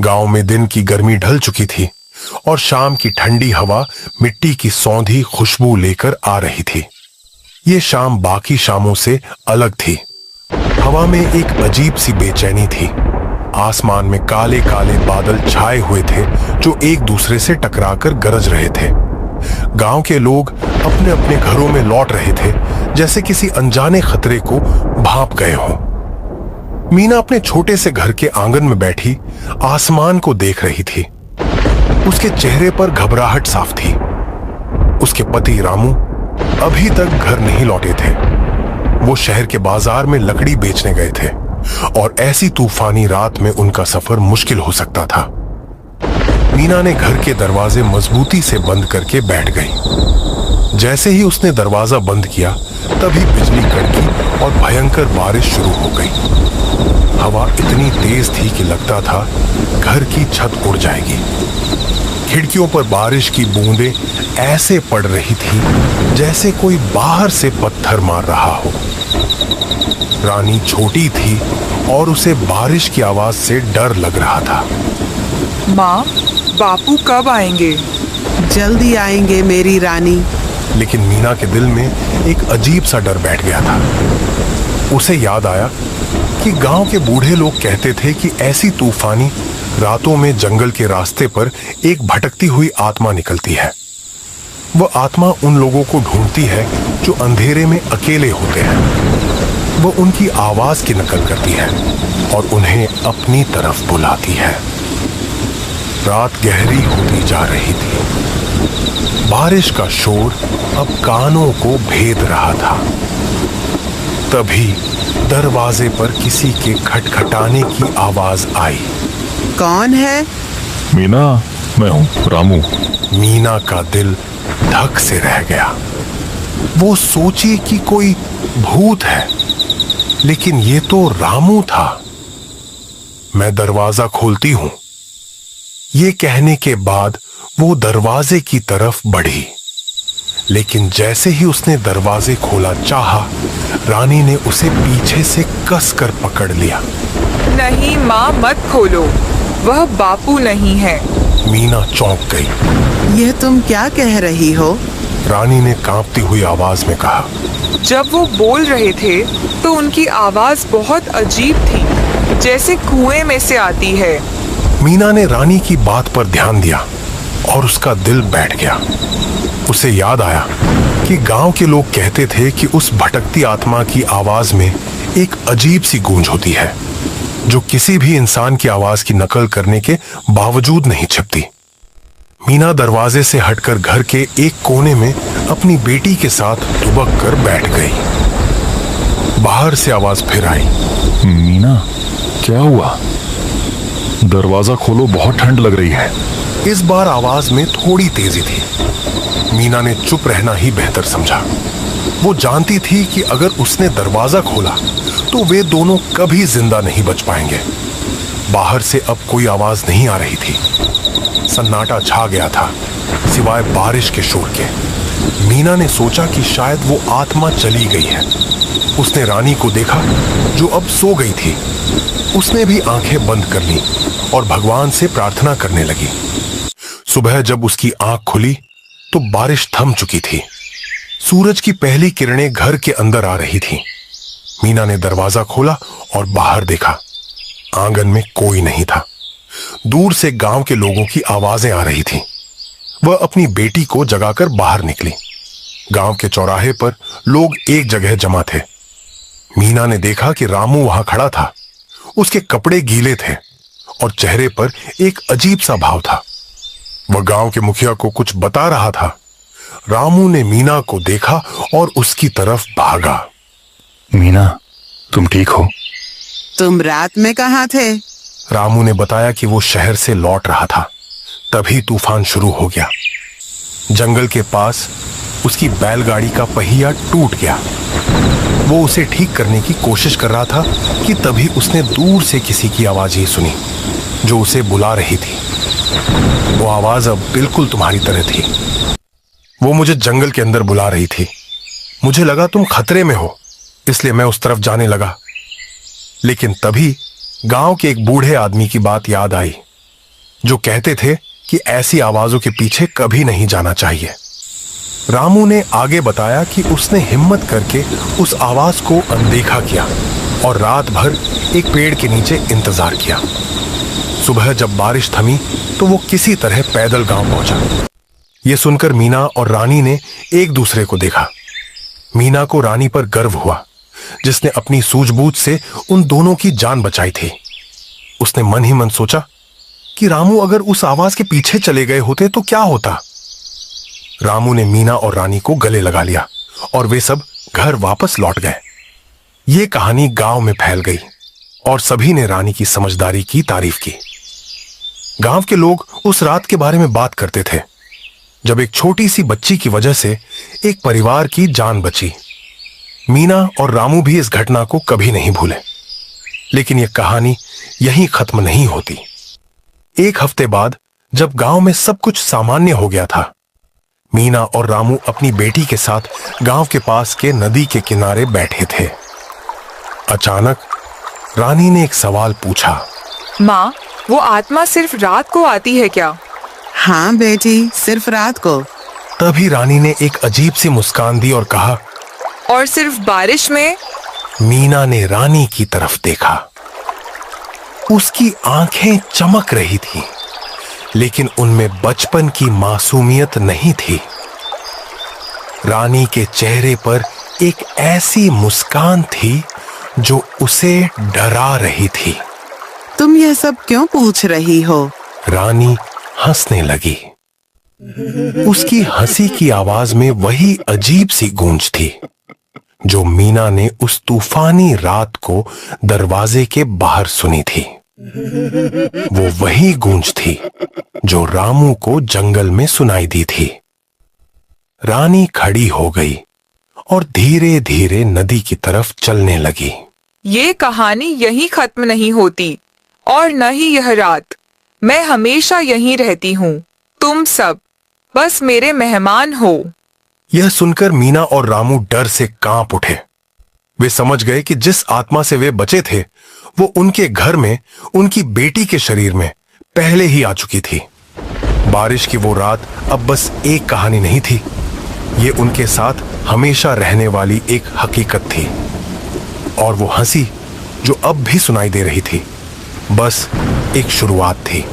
गांव में दिन की गर्मी ढल चुकी थी और शाम की ठंडी हवा मिट्टी की सौंधी खुशबू लेकर आ रही थी। ये शाम बाकी शामों से अलग थी। हवा में एक अजीब सी बेचैनी थी। आसमान में काले काले बादल छाए हुए थे जो एक दूसरे से टकराकर गरज रहे थे। गांव के लोग अपने अपने घरों में लौट रहे थे, जैसे किसी अनजाने खतरे को भांप गए हों। मीना अपने छोटे से घर के आंगन में बैठी आसमान को देख रही थी। उसके चेहरे पर घबराहट साफ थी। उसके पति रामू अभी तक घर नहीं लौटे थे। वो शहर के बाजार में लकड़ी बेचने गए थे और ऐसी तूफानी रात में उनका सफर मुश्किल हो सकता था। मीना ने घर के दरवाजे मजबूती से बंद करके बैठ गई। जैसे ही उसने दरवाजा बंद किया तभी बिजली कड़की और भयंकर बारिश शुरू हो गई। हवा इतनी तेज थी कि लगता था घर की छत उड़ जाएगी। खिड़कियों पर बारिश की बूंदें ऐसे पड़ रही थी जैसे कोई बाहर से पत्थर मार रहा हो। रानी छोटी थी और उसे बारिश की आवाज से डर लग रहा था। माँ, बापू कब आएंगे? जल्दी आएंगे मेरी रानी। लेकिन मीना के दिल में एक अजीब सा डर बैठ गया था। उसे याद आया कि गांव के बूढ़े लोग कहते थे कि ऐसी तूफानी रातों में जंगल के रास्ते पर एक भटकती हुई आत्मा निकलती है। वह आत्मा उन लोगों को ढूंढती है जो अंधेरे में अकेले होते हैं। वह उनकी आवाज की नकल करती है और उन्हें अपनी तरफ बुलाती है। रात गहरी होती जा रही थी। बारिश का शोर अब कानों को भेद रहा था। तभी दरवाजे पर किसी के खटखटाने की आवाज आई। कौन है? मीना, मैं हूं, रामू। मीना का दिल धक से रह गया। वो सोची कि कोई भूत है, लेकिन ये तो रामू था। मैं दरवाजा खोलती हूं, ये कहने के बाद वो दरवाजे की तरफ बढ़ी। लेकिन जैसे ही उसने दरवाजे खोला चाहा, रानी ने उसे पीछे से कसकर पकड़ लिया। नहीं माँ, मत खोलो, वह बापू नहीं है। मीना चौंक गई। यह तुम क्या कह रही हो? रानी ने कांपती हुई आवाज में कहा। जब वो बोल रहे थे तो उनकी आवाज बहुत अजीब थी, जैसे कुएं में से आती है। मीना ने रानी की बात पर ध्यान दिया और उसका दिल बैठ गया। उसे याद आया कि गांव के लोग कहते थे कि उस भटकती आत्मा की आवाज में एक अजीब सी गूंज होती है जो किसी भी इंसान की आवाज की नकल करने के बावजूद नहीं छिपती। मीना दरवाजे से हटकर घर के एक कोने में अपनी बेटी के साथ दुबक कर बैठ गई। बाहर से आवाज फिर आई। मीना, क्या हुआ? दरवाजा खोलो, बहुत ठंड लग रही है। इस बार आवाज में थोड़ी तेजी थी। मीना ने चुप रहना ही बेहतर समझा। वो जानती थी कि अगर उसने दरवाजा खोला तो वे दोनों कभी जिंदा नहीं बच पाएंगे। बाहर से अब कोई आवाज नहीं आ रही थी। सन्नाटा छा गया था, सिवाय बारिश के शोर के। मीना ने सोचा कि शायद वो आत्मा चली गई है। उसने रानी को देखा जो अब सो गई थी। उसने भी आंखें बंद कर ली और भगवान से प्रार्थना करने लगी। सुबह जब उसकी आंख खुली तो बारिश थम चुकी थी। सूरज की पहली किरणें घर के अंदर आ रही थीं। मीना ने दरवाजा खोला और बाहर देखा। आंगन में कोई नहीं था। दूर से गांव के लोगों की आवाजें आ रही थीं। वह अपनी बेटी को जगाकर बाहर निकली। गांव के चौराहे पर लोग एक जगह जमा थे। मीना ने देखा कि रामू वहां खड़ा था। उसके कपड़े गीले थे और चेहरे पर एक अजीब सा भाव था। वह गांव के मुखिया को कुछ बता रहा था। रामू ने मीना को देखा और उसकी तरफ भागा। मीना, तुम ठीक हो? तुम रात में कहाँ थे? रामू ने बताया कि वो शहर से लौट रहा था। तभी तूफान शुरू हो गया। जंगल के पास उसकी बैलगाड़ी का पहिया टूट गया। वो उसे ठीक करने की कोशिश कर रहा था कि तभी उसने दूर से किसी की आवाज ही सुनी जो उसे बुला रही थी। वो आवाज अब बिल्कुल तुम्हारी तरह थी। वो मुझे जंगल के अंदर बुला रही थी। मुझे लगा तुम खतरे में हो, इसलिए मैं उस तरफ जाने लगा। लेकिन तभी गांव के एक बूढ़े आदमी की बात याद आई। जो कहते थे कि ऐसी आवाजों के पीछे कभी नहीं जाना चाहिए। रामू ने आगे बताया कि उसने हिम्मत करके उस आवाज को अनदेखा किया और रात भर एक पेड़ के नीचे इंतजार किया। सुबह जब बारिश थमी तो वो किसी तरह पैदल गांव पहुंचा। ये सुनकर मीना और रानी ने एक दूसरे को देखा। मीना को रानी पर गर्व हुआ, जिसने अपनी सूझबूझ से उन दोनों की जान बचाई थी। उसने मन ही मन सोचा कि रामू अगर उस आवाज के पीछे चले गए होते तो क्या होता। रामू ने मीना और रानी को गले लगा लिया और वे सब घर वापस लौट गए। ये कहानी गांव में फैल गई और सभी ने रानी की समझदारी की तारीफ की। गांव के लोग उस रात के बारे में बात करते थे जब एक छोटी सी बच्ची की वजह से एक परिवार की जान बची। मीना और रामू भी इस घटना को कभी नहीं भूले। लेकिन यह कहानी यहीं खत्म नहीं होती। एक हफ्ते बाद जब गांव में सब कुछ सामान्य हो गया था, मीना और रामू अपनी बेटी के साथ गांव के पास के नदी के किनारे बैठे थे। अचानक रानी ने एक सवाल पूछा। माँ, वो आत्मा सिर्फ रात को आती है क्या? हाँ बेटी, सिर्फ रात को। तभी रानी ने एक अजीब सी मुस्कान दी और कहा, और सिर्फ बारिश में? मीना ने रानी की तरफ देखा। उसकी आंखें चमक रही थी, लेकिन उनमें बचपन की मासूमियत नहीं थी। रानी के चेहरे पर एक ऐसी मुस्कान थी जो उसे डरा रही थी। तुम यह सब क्यों पूछ रही हो? रानी हंसने लगी। उसकी हंसी की आवाज में वही अजीब सी गूंज थी जो मीना ने उस तूफानी रात को दरवाजे के बाहर सुनी थी। वो वही गूंज थी जो रामू को जंगल में सुनाई दी थी। रानी खड़ी हो गई और धीरे धीरे नदी की तरफ चलने लगी। ये कहानी यहीं खत्म नहीं होती और न ही यह रात। मैं हमेशा यहीं रहती हूँ। तुम सब बस मेरे मेहमान हो। यह सुनकर मीना और रामू डर से कांप उठे। वे समझ गए कि जिस आत्मा से वे बचे थे वो उनके घर में उनकी बेटी के शरीर में पहले ही आ चुकी थी। बारिश की वो रात अब बस एक कहानी नहीं थी, ये उनके साथ हमेशा रहने वाली एक हकीकत थी। और वो हंसी जो अब भी सुनाई दे रही थी बस एक शुरुआत थी।